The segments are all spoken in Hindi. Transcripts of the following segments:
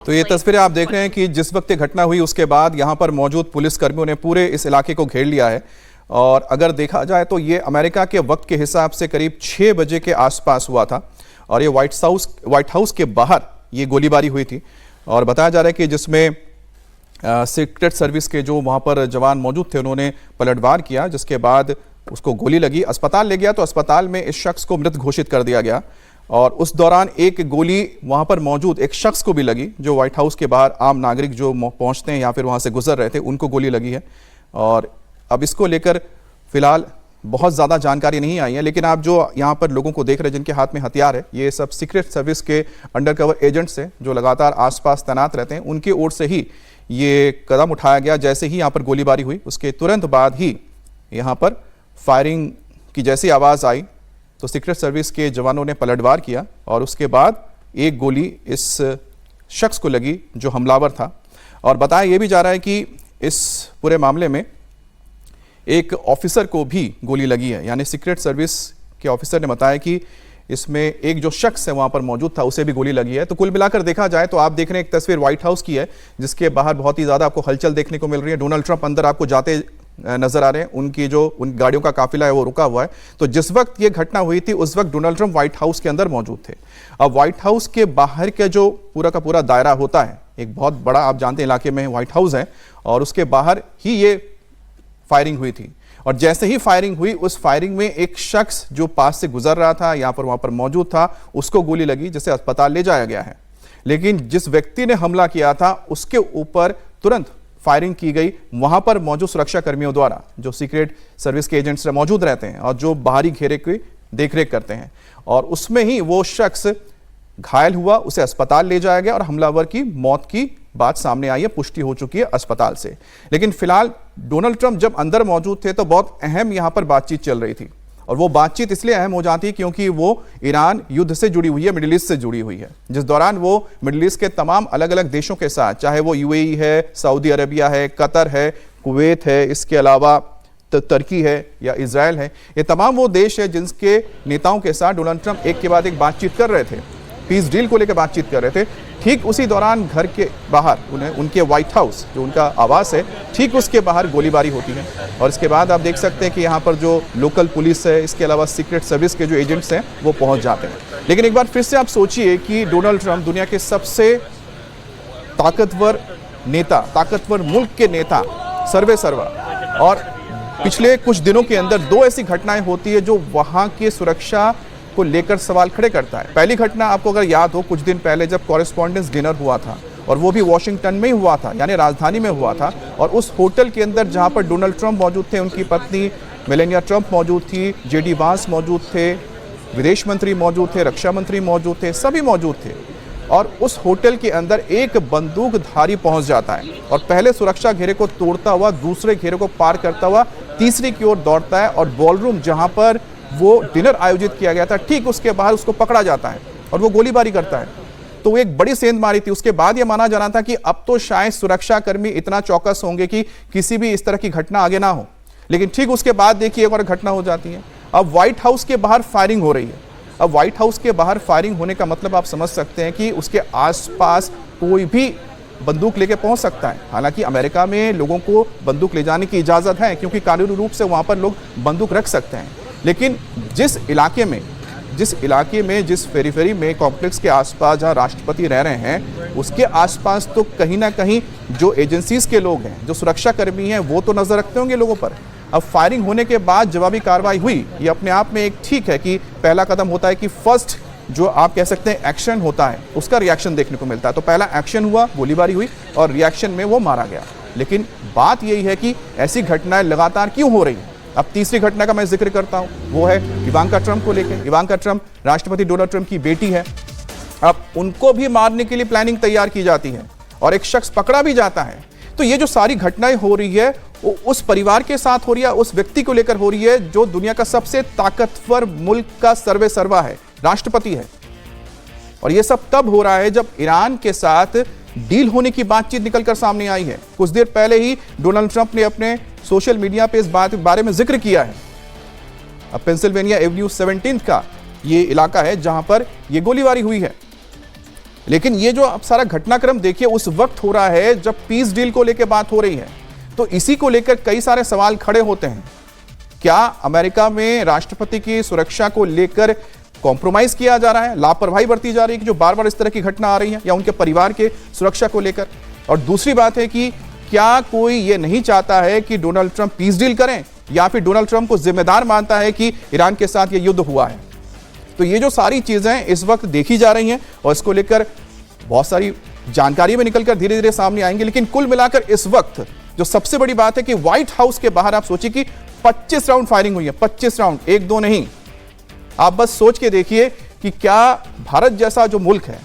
तो ये तस्वीरें आप देख रहे हैं कि जिस वक्त ये घटना हुई उसके बाद यहाँ पर मौजूद पुलिसकर्मियों ने पूरे इस इलाके को घेर लिया है। और अगर देखा जाए तो ये अमेरिका के वक्त के हिसाब से करीब 6 बजे के आसपास हुआ था और ये व्हाइट हाउस के बाहर ये गोलीबारी हुई थी। और बताया जा रहा है कि जिसमें सीक्रेट सर्विस के जो वहाँ पर जवान मौजूद थे उन्होंने पलटवार किया, जिसके बाद उसको गोली लगी, अस्पताल ले गया तो अस्पताल में इस शख्स को मृत घोषित कर दिया गया। और उस दौरान एक गोली वहां पर मौजूद एक शख्स को भी लगी जो व्हाइट हाउस के बाहर आम नागरिक जो पहुंचते हैं या फिर वहां से गुजर रहे थे उनको गोली लगी है। और अब इसको लेकर फिलहाल बहुत ज़्यादा जानकारी नहीं आई है, लेकिन आप जो यहाँ पर लोगों को देख रहे हैं जिनके हाथ में हथियार है, ये सब सीक्रेट सर्विस के अंडरकवर एजेंट्स हैं जो लगातार आसपास तैनात रहते हैं। उनकी ओर से ही ये कदम उठाया गया। जैसे ही यहाँ पर गोलीबारी हुई उसके तुरंत बाद ही यहाँ पर फायरिंग की जैसी आवाज़ आई तो सीक्रेट सर्विस के जवानों ने पलटवार किया और उसके बाद एक गोली इस शख्स को लगी जो हमलावर था। और बताया यह भी जा रहा है कि इस पूरे मामले में एक ऑफिसर को भी गोली लगी है, यानी सीक्रेट सर्विस के ऑफिसर ने बताया कि इसमें एक जो शख्स है वहां पर मौजूद था उसे भी गोली लगी है। तो कुल मिलाकर देखा जाए तो आप देख रहे हैं एक तस्वीर व्हाइट हाउस की है जिसके बाहर बहुत ही ज़्यादा आपको हलचल देखने को मिल रही है। डोनाल्ड ट्रंप अंदर आपको जाते नजर आ रहे हैं, उनकी जो उन गाड़ियों का काफिला है वो रुका हुआ है। तो जिस वक्त ये घटना हुई थी उस वक्त डोनाल्ड ट्रंप व्हाइट हाउस के अंदर मौजूद थे। अब व्हाइट हाउस के बाहर का जो पूरा का पूरा दायरा होता है, एक बहुत बड़ा आप जानते हैं इलाके में व्हाइट हाउस है, और उसके बाहर ही ये फायरिंग हुई थी। और जैसे ही फायरिंग हुई उस फायरिंग में एक शख्स जो पास से गुजर रहा था या वहां पर मौजूद था उसको गोली लगी, जिसे अस्पताल ले जाया गया है। लेकिन जिस व्यक्ति ने हमला किया था उसके ऊपर तुरंत फायरिंग की गई वहां पर मौजूद सुरक्षा कर्मियों द्वारा, जो सीक्रेट सर्विस के एजेंट्स मौजूद रहते हैं और जो बाहरी घेरे की देखरेख करते हैं। और उसमें ही वो शख्स घायल हुआ, उसे अस्पताल ले जाया गया और हमलावर की मौत की बात सामने आई है, पुष्टि हो चुकी है अस्पताल से। लेकिन फिलहाल डोनाल्ड ट्रंप जब अंदर मौजूद थे तो बहुत अहम यहां पर बातचीत चल रही थी। और वो बातचीत इसलिए अहम हो जाती है क्योंकि वो ईरान युद्ध से जुड़ी हुई है, मिडिल ईस्ट से जुड़ी हुई है, जिस दौरान वो मिडिल ईस्ट के तमाम अलग अलग देशों के साथ, चाहे वो यूएई है, सऊदी अरबिया है, कतर है, कुवैत है, इसके अलावा तुर्की है या इजराइल है, ये तमाम वो देश है जिनके नेताओं के साथ डोनाल्ड ट्रंप एक के बाद एक बातचीत कर रहे थे, पीस डील को लेकर बातचीत कर रहे थे। ठीक उसी दौरान घर के बाहर उनके व्हाइट हाउस जो उनका आवास है, ठीक उसके बाहर गोलीबारी होती है। और इसके बाद आप देख सकते हैं कि यहाँ पर जो लोकल पुलिस है, इसके अलावा सीक्रेट सर्विस के जो एजेंट्स हैं वो पहुँच जाते हैं। लेकिन एक बार फिर से आप सोचिए कि डोनाल्ड ट्रंप दुनिया के सबसे ताकतवर नेता, ताकतवर मुल्क के नेता, सर्वे सर्वा, और पिछले कुछ दिनों के अंदर 2 ऐसी घटनाएं होती है जो वहाँ की सुरक्षा को लेकर सवाल खड़े करता है। पहली घटना आपको अगर याद हो, कुछ दिन पहले जब कॉरेस्पॉन्डेंस डिनर हुआ था और वो भी वॉशिंगटन में ही हुआ था, यानी राजधानी में हुआ था, और उस होटल के अंदर जहां पर डोनाल्ड ट्रंप मौजूद थे, उनकी पत्नी मेलानिया ट्रंप मौजूद थी, जेडी वांस मौजूद थे, विदेश मंत्री मौजूद थे, रक्षा मंत्री मौजूद थे, सभी मौजूद थे। और उस होटल के अंदर एक बंदूकधारी पहुंच जाता है और पहले सुरक्षा घेरे को तोड़ता हुआ दूसरे घेरे को पार करता हुआ तीसरी की ओर दौड़ता है और बॉलरूम जहां पर वो डिनर आयोजित किया गया था ठीक उसके बाहर उसको पकड़ा जाता है और वो गोलीबारी करता है। तो वो एक बड़ी सेंधमारी थी। उसके बाद यह माना जाना था कि अब तो शायद सुरक्षाकर्मी इतना चौकस होंगे कि किसी भी इस तरह की घटना आगे ना हो, लेकिन ठीक उसके बाद देखिए एक और घटना हो जाती है। अब व्हाइट हाउस के बाहर फायरिंग हो रही है। अब व्हाइट हाउस के बाहर फायरिंग होने का मतलब आप समझ सकते हैं कि उसके आसपास कोई भी बंदूक लेके पहुंच सकता है। हालांकि अमेरिका में लोगों को बंदूक ले जाने की इजाजत है क्योंकि कानूनी रूप से वहां पर लोग बंदूक रख सकते हैं, लेकिन जिस इलाके में जिस पेरीफेरी में कॉम्प्लेक्स के आसपास जहां राष्ट्रपति रह रहे हैं उसके आसपास तो कहीं ना कहीं जो एजेंसीज के लोग हैं, जो सुरक्षा कर्मी हैं, वो तो नजर रखते होंगे लोगों पर। अब फायरिंग होने के बाद जवाबी कार्रवाई हुई, ये अपने आप में एक ठीक है कि पहला कदम होता है कि फर्स्ट जो आप कह सकते हैं एक्शन होता है उसका रिएक्शन देखने को मिलता है। तो पहला एक्शन हुआ, गोलीबारी हुई और रिएक्शन में वो मारा गया। लेकिन बात यही है कि ऐसी घटनाएं लगातार क्यों हो रही हैं। अब तीसरी घटना का मैं जिक्र करता हूं, वो है इवांका ट्रंप को लेकर। इवांका ट्रंप राष्ट्रपति डोनाल्ड ट्रंप की बेटी है। अब उनको भी मारने के लिए प्लानिंग तैयार की जाती है और एक शख्स पकड़ा भी जाता है। तो ये जो सारी घटनाएं हो रही है वो उस परिवार के साथ हो रही है, उस व्यक्ति को लेकर हो रही है जो दुनिया का सबसे ताकतवर मुल्क का सर्वे सर्वा है, राष्ट्रपति है। और ये सब तब हो रहा है जब ईरान के साथ डील होने की बातचीत निकलकर सामने आई है। कुछ देर पहले ही डोनाल्ड ट्रंप ने अपने सोशल मीडिया पे इस बारे में जिक्र किया है। अब पेंसिल्वेनिया एवेन्यू 17 का ये इलाका है जहां पर ये गोलीबारी हुई है। लेकिन ये जो आप सारा घटनाक्रम देखिए उस वक्त हो रहा है जब पीस डील को लेकर बात हो रही है, तो इसी को लेकर कई सारे सवाल खड़े होते हैं। क्या अमेरिका में राष्ट्रपति की सुरक्षा को लेकर कॉम्प्रोमाइज किया जा रहा है, लापरवाही बरती जा रही है कि जो बार बार इस तरह की घटना आ रही है, या उनके परिवार के सुरक्षा को लेकर? और दूसरी बात है कि क्या कोई ये नहीं चाहता है कि डोनाल्ड ट्रंप पीस डील करें, या फिर डोनाल्ड ट्रंप को जिम्मेदार मानता है कि ईरान के साथ ये युद्ध हुआ है? तो ये जो सारी चीजें इस वक्त देखी जा रही हैं और इसको लेकर बहुत सारी जानकारी में निकलकर धीरे धीरे सामने आएंगे। लेकिन कुल मिलाकर इस वक्त जो सबसे बड़ी बात है कि व्हाइट हाउस के बाहर आप सोचिए कि 25 राउंड फायरिंग हुई है, 25 राउंड, एक दो नहीं। आप बस सोच के देखिए कि क्या भारत जैसा जो मुल्क है,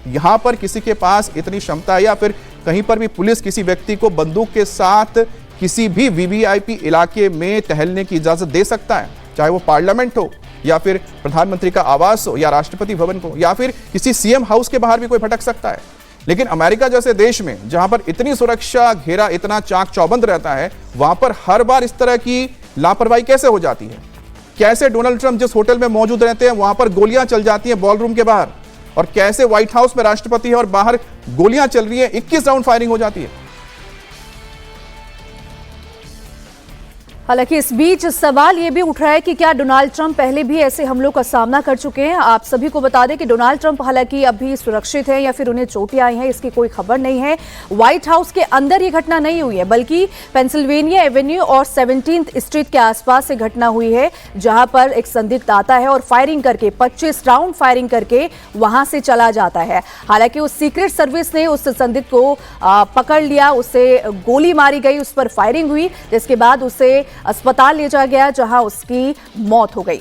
यहां पर किसी के पास इतनी क्षमता है, या फिर कहीं पर भी पुलिस किसी व्यक्ति को बंदूक के साथ किसी भी वीवीआईपी इलाके में टहलने की इजाजत दे सकता है, चाहे वो पार्लियामेंट हो, या फिर प्रधानमंत्री का आवास हो, या राष्ट्रपति भवन को, या फिर किसी सीएम हाउस के बाहर भी कोई भटक सकता है। लेकिन अमेरिका जैसे देश में जहां पर इतनी सुरक्षा घेरा इतना चाक चौबंद रहता है, वहां पर हर बार इस तरह की लापरवाही कैसे हो जाती है? कैसे डोनाल्ड ट्रंप जिस होटल में मौजूद रहते हैं वहां पर गोलियां चल जाती हैं बॉलरूम के बाहर, और कैसे व्हाइट हाउस में राष्ट्रपति है और बाहर गोलियां चल रही है, 21 राउंड फायरिंग हो जाती है। हालांकि इस बीच सवाल ये भी उठ रहा है कि क्या डोनाल्ड ट्रंप पहले भी ऐसे हमलों का सामना कर चुके हैं। आप सभी को बता दें कि डोनाल्ड ट्रंप हालांकि अभी सुरक्षित हैं या फिर उन्हें चोटें आई हैं, इसकी कोई खबर नहीं है। व्हाइट हाउस के अंदर ये घटना नहीं हुई है, बल्कि पेंसिल्वेनिया एवेन्यू और 17th स्ट्रीट के आसपास से घटना हुई है, जहां पर एक संदिग्ध आता है और फायरिंग करके 25 राउंड फायरिंग करके वहां से चला जाता है। हालांकि उस सीक्रेट सर्विस ने उस संदिग्ध को पकड़ लिया, उससे गोली मारी गई, उस पर फायरिंग हुई, जिसके बाद उसे अस्पताल ले जाया गया जहां उसकी मौत हो गई।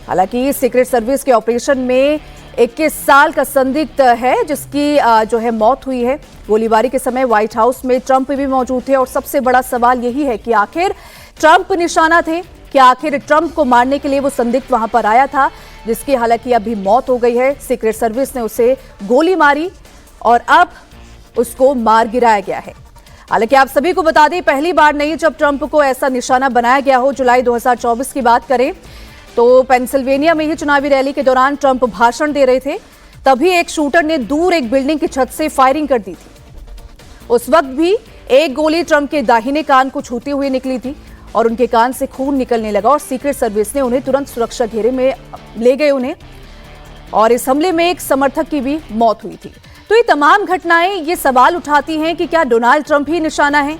हालांकि सीक्रेट सर्विस के ऑपरेशन में 21 साल का संदिग्ध है जिसकी जो है मौत हुई है। गोलीबारी के समय व्हाइट हाउस में ट्रंप भी मौजूद थे और सबसे बड़ा सवाल यही है कि आखिर ट्रंप निशाना थे, कि आखिर ट्रंप को मारने के लिए वो संदिग्ध वहां पर आया था, जिसकी हालांकि अभी मौत हो गई है। सीक्रेट सर्विस ने उसे गोली मारी और अब उसको मार गिराया गया है। हालांकि आप सभी को बता दें, पहली बार नहीं जब ट्रंप को ऐसा निशाना बनाया गया हो। जुलाई 2024 की बात करें तो पेंसिल्वेनिया में ही चुनावी रैली के दौरान ट्रंप भाषण दे रहे थे, तभी एक शूटर ने दूर एक बिल्डिंग की छत से फायरिंग कर दी थी। उस वक्त भी एक गोली ट्रंप के दाहिने कान को छूते हुए निकली थी और उनके कान से खून निकलने लगा और सीक्रेट सर्विस ने उन्हें तुरंत सुरक्षा घेरे में ले गए उन्हें, और इस हमले में एक समर्थक की भी मौत हुई थी। तो ये तमाम घटनाएं ये सवाल उठाती हैं कि क्या डोनाल्ड ट्रंप ही निशाना है,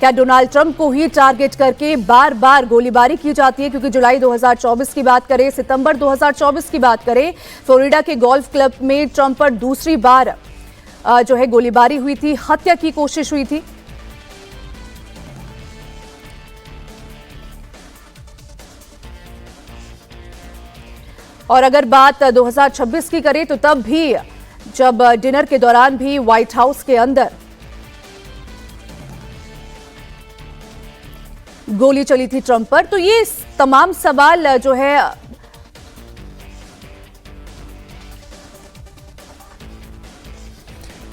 क्या डोनाल्ड ट्रंप को ही टारगेट करके बार बार गोलीबारी की जाती है? क्योंकि जुलाई 2024 की बात करें, सितंबर 2024 की बात करें, फ्लोरिडा के गोल्फ क्लब में ट्रंप पर दूसरी बार जो है गोलीबारी हुई थी, हत्या की कोशिश हुई थी। और अगर बात 2026 की करें तो तब भी जब डिनर के दौरान भी व्हाइट हाउस के अंदर गोली चली थी ट्रंप पर। तो ये तमाम सवाल जो है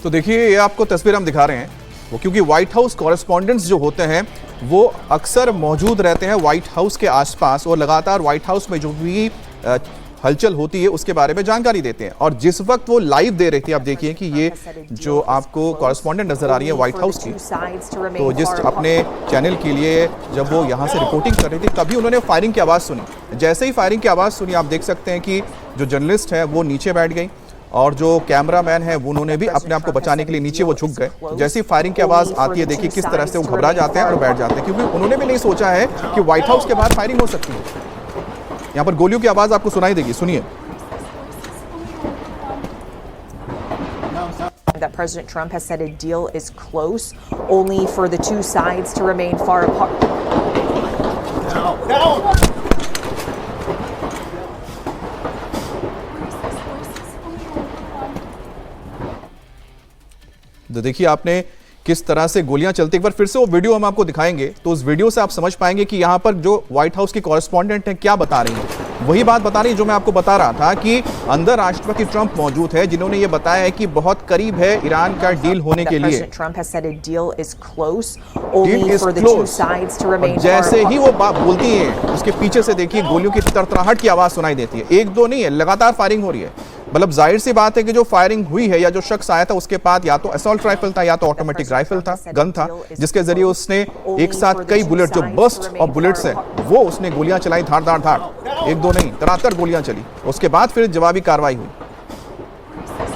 तो देखिए, ये आपको तस्वीर हम दिखा रहे हैं वो, क्योंकि व्हाइट हाउस कॉरेस्पॉन्डेंट्स जो होते हैं वो अक्सर मौजूद रहते हैं व्हाइट हाउस के आसपास और लगातार व्हाइट हाउस में जो भी हलचल होती है उसके बारे में जानकारी देते हैं। और जिस वक्त वो लाइव दे रही थी, आप देखिए कि ये जो आपको कॉरेस्पॉन्डेंट नजर आ रही है व्हाइट हाउस की, तो जिस अपने चैनल के लिए जब वो यहाँ से रिपोर्टिंग कर रही थी तभी उन्होंने फायरिंग की आवाज़ सुनी। जैसे ही फायरिंग की आवाज़ सुनी, आप देख सकते हैं कि जो जर्नलिस्ट है वो नीचे बैठ गई और जो कैमरामैन है वो उन्होंने भी अपने आप को बचाने के लिए नीचे वो झुक गए। जैसे ही फायरिंग की आवाज़ आती है, देखिए किस तरह से वो घबरा जाते हैं और बैठ जाते हैं, क्योंकि उन्होंने भी नहीं सोचा है कि व्हाइट हाउस के बाहर फायरिंग हो सकती है। यहाँ पर गोलियों की आवाज आपको सुनाई देगी, सुनिए। That President Trump has said a deal is close, only for the two sides to remain far apart. तो देखिए आपने किस तरह से गोलियां चलती, एक बार फिर से वो वीडियो हम आपको दिखाएंगे तो उस वीडियो से आप समझ पाएंगे कि यहां पर जो व्हाइट हाउस की कॉरेस्पॉन्डेंट हैं क्या बता रही हैं। वही बात बता रही जो मैं आपको बता रहा था कि अंदर राष्ट्रपति ट्रंप मौजूद है, जिन्होंने ये बताया है कि बहुत करीब है ईरान का डील होने के लिए। Deal is close. और जैसे ही वो बात बोलती है उसके पीछे से देखिए गोलियों की तरतराहट की आवाज सुनाई देती है। एक दो नहीं है, लगातार फायरिंग हो रही है। मतलब जाहिर सी बात है कि जो फायरिंग हुई है या जो शख्स आया था उसके पास या तो असॉल्ट राइफल था या तो ऑटोमेटिक राइफल था, गन था, जिसके जरिए उसने एक साथ कई बुलेट, जो बर्स्ट ऑफ बुलेट्स हैं वो उसने गोलियां चलाई, धाड़ धाड़ धाड़, एक दो नहीं, तरातर गोलियां चली। उसके बाद फिर जवाबी कार्रवाई हुई।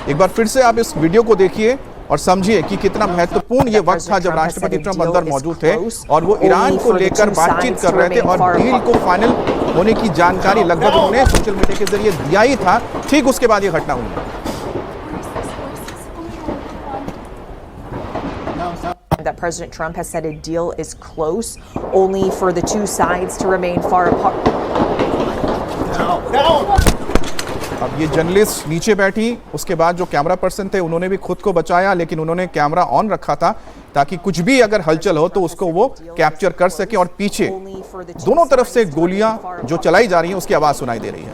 एक बार फिर से आप इस वीडियो को देखिए और समझिए कि कितना महत्वपूर्ण ये वक्त था जब राष्ट्रपति ट्रंप अंदर मौजूद थे और वो ईरान को लेकर बातचीत कर रहे थे और डील को फाइनल होने की जानकारी लगभग उन्होंने सोशल मीडिया के जरिए दिया ही था। ठीक उसके बाद ये घटना हुई। That President Trump has said a deal is close, only for the two sides to remain far apart. अब ये जर्नलिस्ट नीचे बैठी, उसके बाद जो कैमरा पर्सन थे उन्होंने भी खुद को बचाया, लेकिन उन्होंने कैमरा ऑन रखा था ताकि कुछ भी अगर हलचल हो तो उसको वो कैप्चर कर सके। और पीछे दोनों तरफ से गोलियां जो चलाई जा रही हैं उसकी आवाज सुनाई दे रही है।